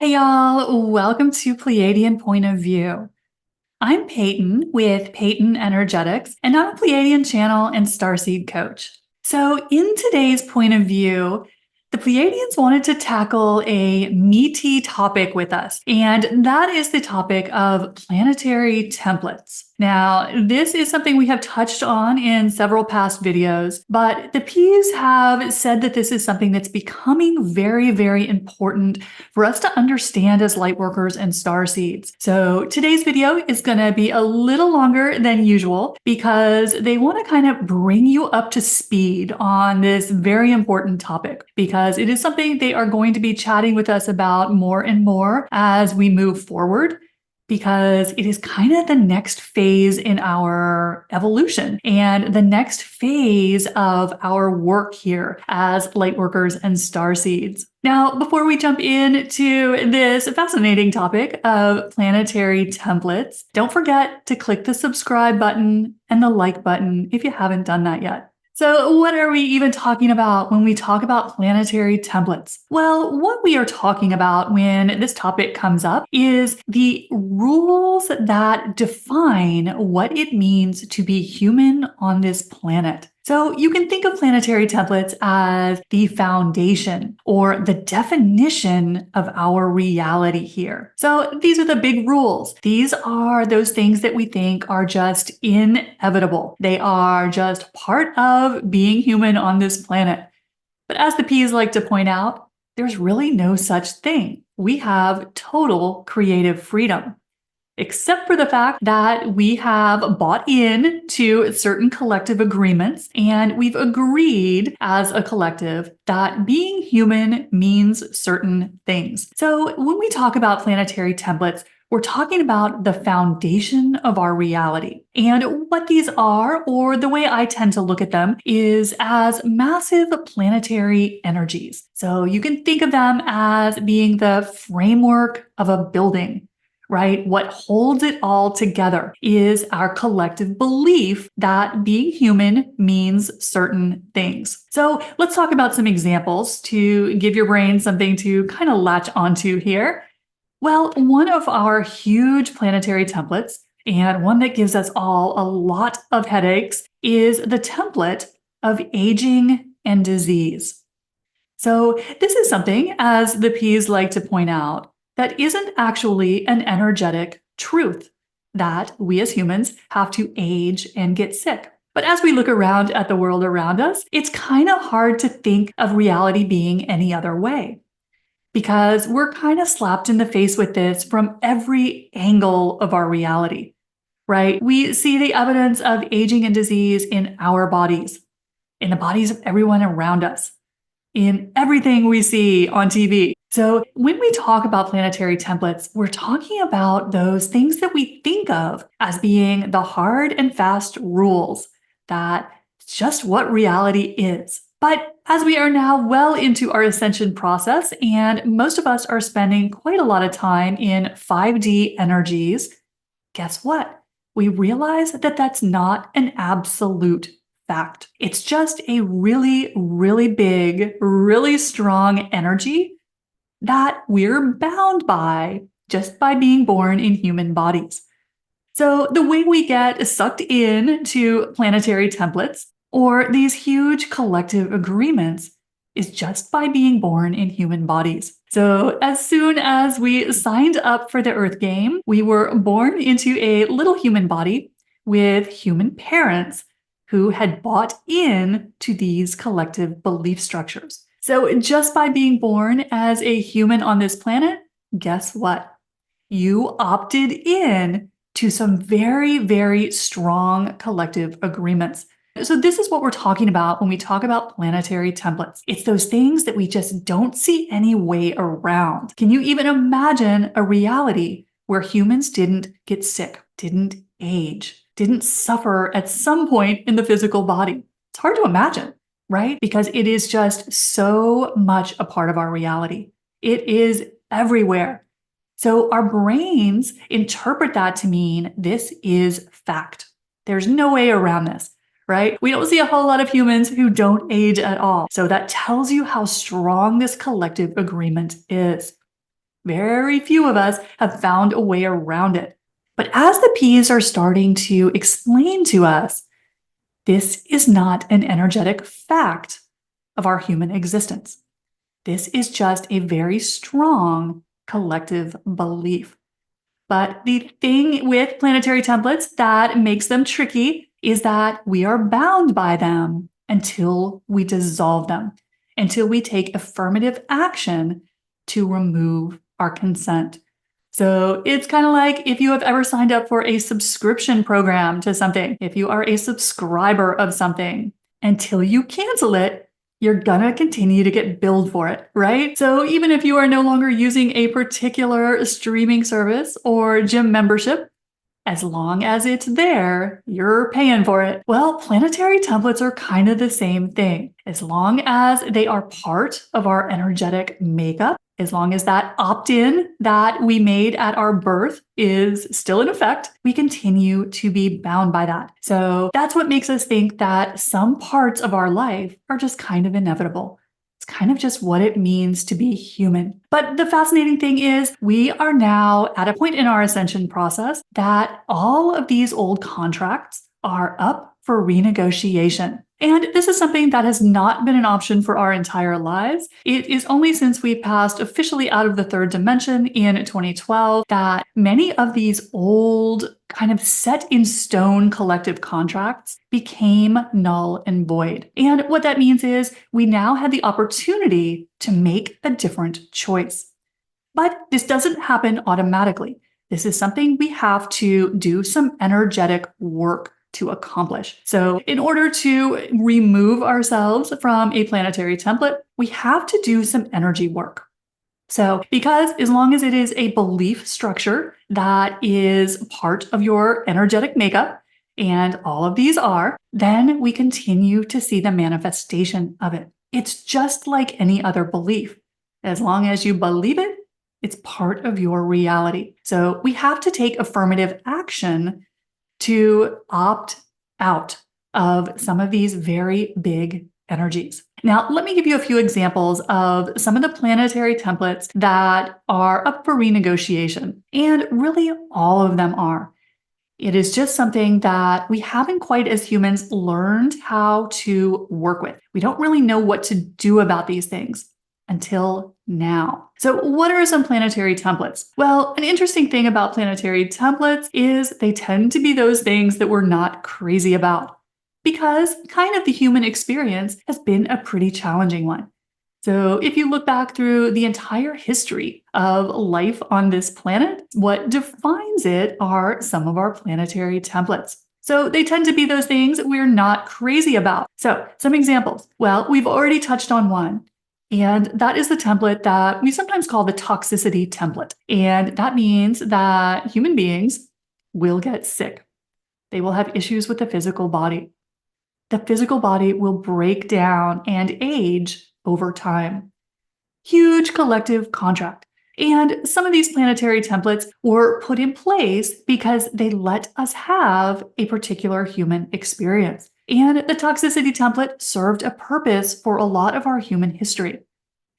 Hey y'all, welcome to Pleiadian Point of View. I'm Peyton with Peyton Energetics, and I'm a Pleiadian channel and starseed coach. So in today's point of view, the Pleiadians wanted to tackle a meaty topic with us, and that is the topic of planetary templates. Now, this is something we have touched on in several past videos, but the Ps have said that this is something that's becoming very, very important for us to understand as lightworkers and starseeds. So today's video is going to be a little longer than usual because they want to kind of bring you up to speed on this very important topic, because it is something they are going to be chatting with us about more and more as we move forward, because it is kind of the next phase in our evolution and the next phase of our work here as lightworkers and starseeds. Now, before we jump into this fascinating topic of planetary templates, don't forget to click the subscribe button and the like button if you haven't done that yet. So what are we even talking about when we talk about planetary templates? Well, what we are talking about when this topic comes up is the rules that define what it means to be human on this planet. So you can think of planetary templates as the foundation or the definition of our reality here. So these are the big rules. These are those things that we think are just inevitable. They are just part of being human on this planet. But as the Ps like to point out, there's really no such thing. We have total creative freedom, except for the fact that we have bought in to certain collective agreements, and we've agreed as a collective that being human means certain things. So when we talk about planetary templates, we're talking about the foundation of our reality. And what these are, or the way I tend to look at them, is as massive planetary energies. So you can think of them as being the framework of a building, right? What holds it all together is our collective belief that being human means certain things. So let's talk about some examples to give your brain something to kind of latch onto here. Well, one of our huge planetary templates, and one that gives us all a lot of headaches, is the template of aging and disease. So this is something, as the Ps like to point out, that isn't actually an energetic truth, that we as humans have to age and get sick. But as we look around at the world around us, it's kind of hard to think of reality being any other way, because we're kind of slapped in the face with this from every angle of our reality, right? We see the evidence of aging and disease in our bodies, in the bodies of everyone around us, in everything we see on TV. So when we talk about planetary templates, we're talking about those things that we think of as being the hard and fast rules, that it's just what reality is. But as we are now well into our ascension process, and most of us are spending quite a lot of time in 5D energies, guess what? We realize that that's not an absolute fact. It's just a really, really big, really strong energy that we're bound by just by being born in human bodies. So the way we get sucked in to planetary templates or these huge collective agreements is just by being born in human bodies. So as soon as we signed up for the Earth game, we were born into a little human body with human parents who had bought in to these collective belief structures. So just by being born as a human on this planet, guess what? You opted in to some very, very strong collective agreements. So this is what we're talking about when we talk about planetary templates. It's those things that we just don't see any way around. Can you even imagine a reality where humans didn't get sick, didn't age, didn't suffer at some point in the physical body? It's hard to imagine, right? Because it is just so much a part of our reality. It is everywhere. So our brains interpret that to mean this is fact. There's no way around this, right? We don't see a whole lot of humans who don't age at all. So that tells you how strong this collective agreement is. Very few of us have found a way around it. But as the P's are starting to explain to us, this is not an energetic fact of our human existence. This is just a very strong collective belief. But the thing with planetary templates that makes them tricky is that we are bound by them until we dissolve them, until we take affirmative action to remove our consent. So it's kind of like if you have ever signed up for a subscription program to something, if you are a subscriber of something, until you cancel it, you're gonna continue to get billed for it, right? So even if you are no longer using a particular streaming service or gym membership, as long as it's there, you're paying for it. Well, planetary templates are kind of the same thing. As long as they are part of our energetic makeup, as long as that opt-in that we made at our birth is still in effect, we continue to be bound by that. So that's what makes us think that some parts of our life are just kind of inevitable. It's kind of just what it means to be human. But the fascinating thing is we are now at a point in our ascension process that all of these old contracts are up for renegotiation. And this is something that has not been an option for our entire lives. It is only since we passed officially out of the third dimension in 2012 that many of these old kind of set in stone collective contracts became null and void. And what that means is we now had the opportunity to make a different choice. But this doesn't happen automatically. This is something we have to do some energetic work to accomplish. So in order to remove ourselves from a planetary template, we have to do some energy work. So because as long as it is a belief structure that is part of your energetic makeup, and all of these are, then we continue to see the manifestation of it. It's just like any other belief. As long as you believe it, it's part of your reality. So we have to take affirmative action to opt out of some of these very big energies. Now, let me give you a few examples of some of the planetary templates that are up for renegotiation. And really, all of them are. It is just something that we haven't quite as humans learned how to work with. We don't really know what to do about these things until now. So what are some planetary templates? Well, an interesting thing about planetary templates is they tend to be those things that we're not crazy about because kind of the human experience has been a pretty challenging one. So if you look back through the entire history of life on this planet, what defines it are some of our planetary templates. So they tend to be those things that we're not crazy about. So some examples. Well, we've already touched on one. And that is the template that we sometimes call the toxicity template. And that means that human beings will get sick. They will have issues with the physical body. The physical body will break down and age over time. Huge collective contract. And some of these planetary templates were put in place because they let us have a particular human experience. And the toxicity template served a purpose for a lot of our human history.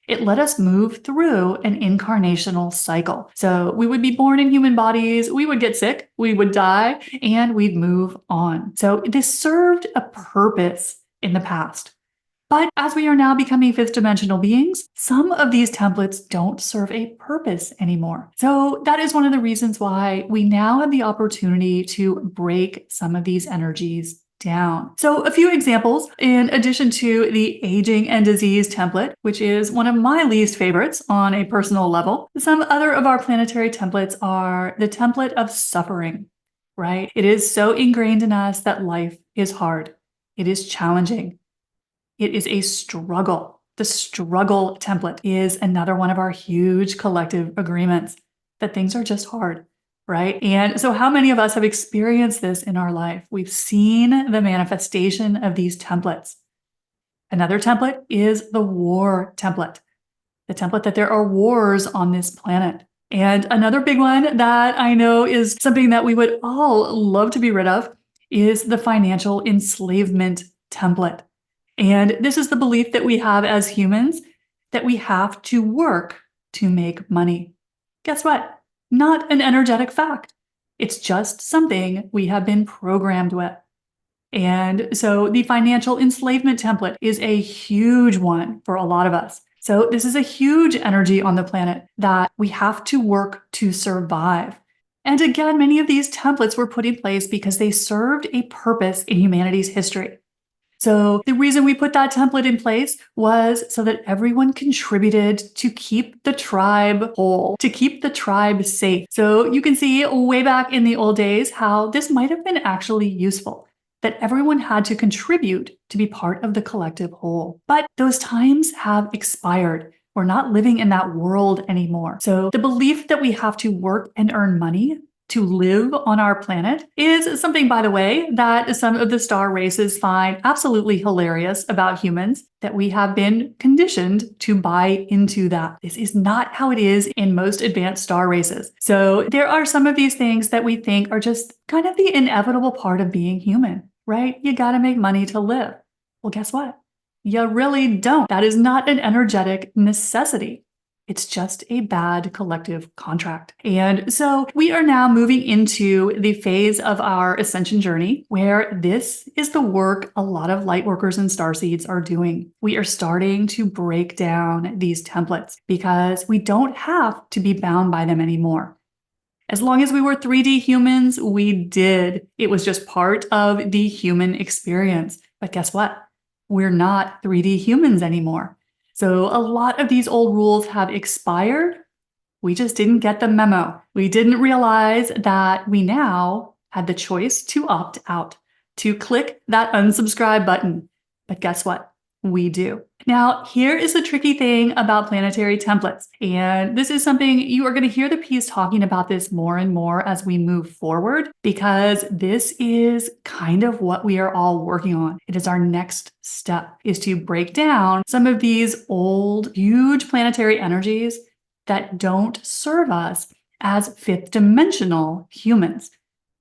It let us move through an incarnational cycle. So we would be born in human bodies, we would get sick, we would die, and we'd move on. So this served a purpose in the past. But as we are now becoming fifth dimensional beings, some of these templates don't serve a purpose anymore. So that is one of the reasons why we now have the opportunity to break some of these energies down. So a few examples, in addition to the aging and disease template, which is one of my least favorites on a personal level, some other of our planetary templates are the template of suffering, right? It is so ingrained in us that life is hard. It is challenging. It is a struggle. The struggle template is another one of our huge collective agreements that things are just hard. Right? And so how many of us have experienced this in our life? We've seen the manifestation of these templates. Another template is the war template, the template that there are wars on this planet. And another big one that I know is something that we would all love to be rid of is the financial enslavement template. And this is the belief that we have as humans that we have to work to make money. Guess what? Not an energetic fact. It's just something we have been programmed with. And so the financial enslavement template is a huge one for a lot of us. So this is a huge energy on the planet that we have to work to survive. And again, many of these templates were put in place because they served a purpose in humanity's history. So the reason we put that template in place was so that everyone contributed to keep the tribe whole, to keep the tribe safe. So you can see way back in the old days how this might have been actually useful, that everyone had to contribute to be part of the collective whole. But those times have expired. We're not living in that world anymore. So the belief that we have to work and earn money to live on our planet is something, by the way, that some of the star races find absolutely hilarious about humans, that we have been conditioned to buy into that. This is not how it is in most advanced star races. So there are some of these things that we think are just kind of the inevitable part of being human, right? You gotta make money to live. Well, guess what? You really don't. That is not an energetic necessity. It's just a bad collective contract. And so we are now moving into the phase of our ascension journey where this is the work a lot of light workers and starseeds are doing. We are starting to break down these templates because we don't have to be bound by them anymore. As long as we were 3D humans, we did. It was just part of the human experience. But guess what? We're not 3D humans anymore. So a lot of these old rules have expired. We just didn't get the memo. We didn't realize that we now had the choice to opt out, to click that unsubscribe button. But guess what? We do. Now, here is the tricky thing about planetary templates. And this is something you are going to hear the piece talking about this more and more as we move forward, because this is kind of what we are all working on. It is our next step, is to break down some of these old, huge planetary energies that don't serve us as fifth dimensional humans.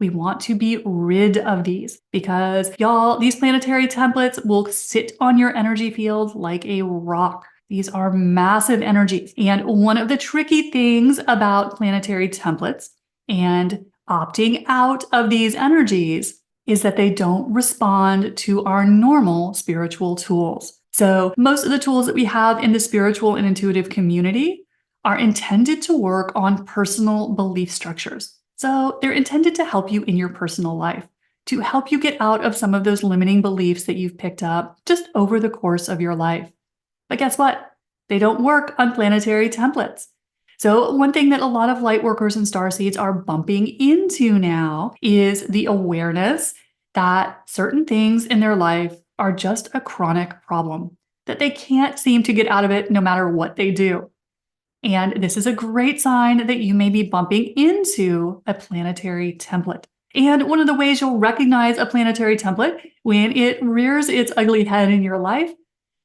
We want to be rid of these because, y'all, these planetary templates will sit on your energy field like a rock. These are massive energies. And one of the tricky things about planetary templates and opting out of these energies is that they don't respond to our normal spiritual tools. So most of the tools that we have in the spiritual and intuitive community are intended to work on personal belief structures. So they're intended to help you in your personal life, to help you get out of some of those limiting beliefs that you've picked up just over the course of your life. But guess what? They don't work on planetary templates. So one thing that a lot of light workers and starseeds are bumping into now is the awareness that certain things in their life are just a chronic problem, that they can't seem to get out of it no matter what they do. And this is a great sign that you may be bumping into a planetary template. And one of the ways you'll recognize a planetary template when it rears its ugly head in your life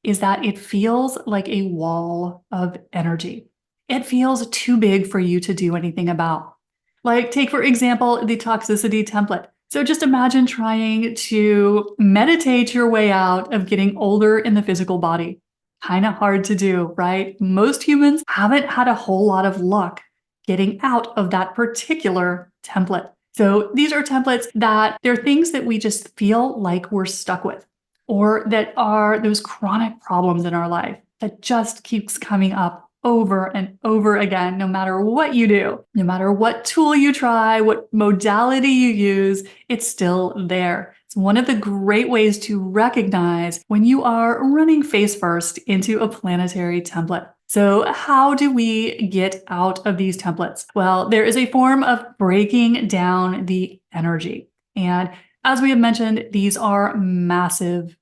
is that it feels like a wall of energy. It feels too big for you to do anything about. Like, take, for example, the toxicity template. So just imagine trying to meditate your way out of getting older in the physical body. Kind of hard to do, right? Most humans haven't had a whole lot of luck getting out of that particular template. So these are templates that they're things that we just feel like we're stuck with, or that are those chronic problems in our life that just keeps coming up over and over again, no matter what you do, no matter what tool you try, what modality you use, it's still there. It's one of the great ways to recognize when you are running face first into a planetary template. So how do we get out of these templates? Well, there is a form of breaking down the energy. And as we have mentioned, these are massive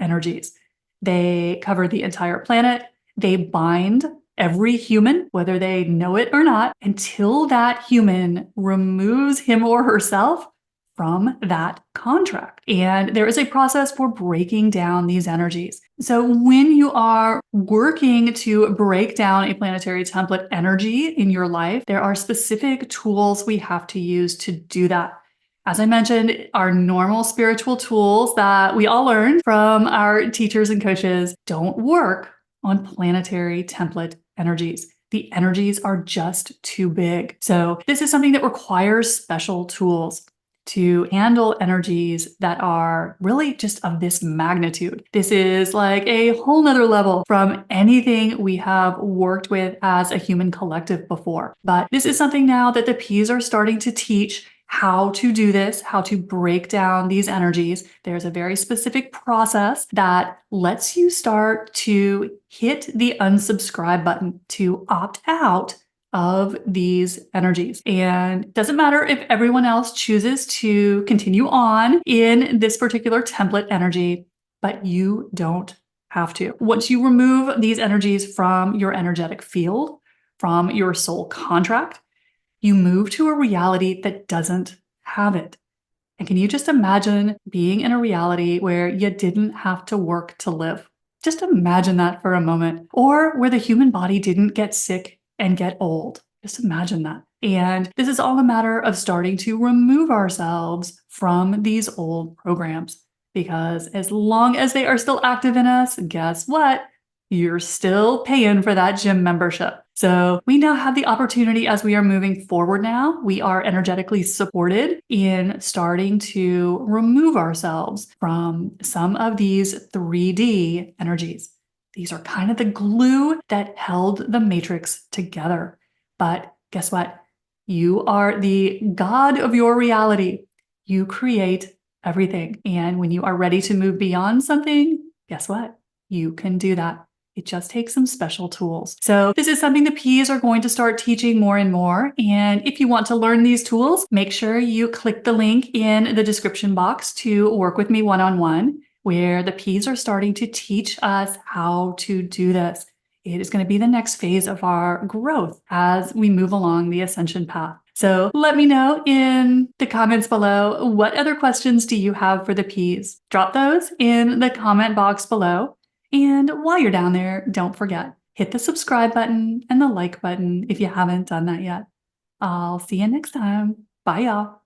energies. They cover the entire planet. They bind every human, whether they know it or not, until that human removes him or herself from that contract. And there is a process for breaking down these energies. So when you are working to break down a planetary template energy in your life, there are specific tools we have to use to do that. As I mentioned, our normal spiritual tools that we all learned from our teachers and coaches don't work on planetary template energies. The energies are just too big. So this is something that requires special tools to handle energies that are really just of this magnitude. This is like a whole nother level from anything we have worked with as a human collective before. But this is something now that the P's are starting to teach how to do this, how to break down these energies. There's a very specific process that lets you start to hit the unsubscribe button to opt out of these energies. And it doesn't matter if everyone else chooses to continue on in this particular template energy, but you don't have to. Once you remove these energies from your energetic field, from your soul contract, you move to a reality that doesn't have it. And can you just imagine being in a reality where you didn't have to work to live? Just imagine that for a moment. Or where the human body didn't get sick and get old. Just imagine that. And this is all a matter of starting to remove ourselves from these old programs. Because as long as they are still active in us, guess what? You're still paying for that gym membership. So we now have the opportunity as we are moving forward now. We are energetically supported in starting to remove ourselves from some of these 3D energies. These are kind of the glue that held the matrix together. But guess what? You are the god of your reality. You create everything. And when you are ready to move beyond something, guess what? You can do that. It just takes some special tools. So this is something the P's are going to start teaching more and more. And if you want to learn these tools, make sure you click the link in the description box to work with me one-on-one, where the P's are starting to teach us how to do this. It is going to be the next phase of our growth as we move along the ascension path. So let me know in the comments below, what other questions do you have for the P's? Drop those in the comment box below. And while you're down there, don't forget, hit the subscribe button and the like button if you haven't done that yet. I'll see you next time. Bye, y'all.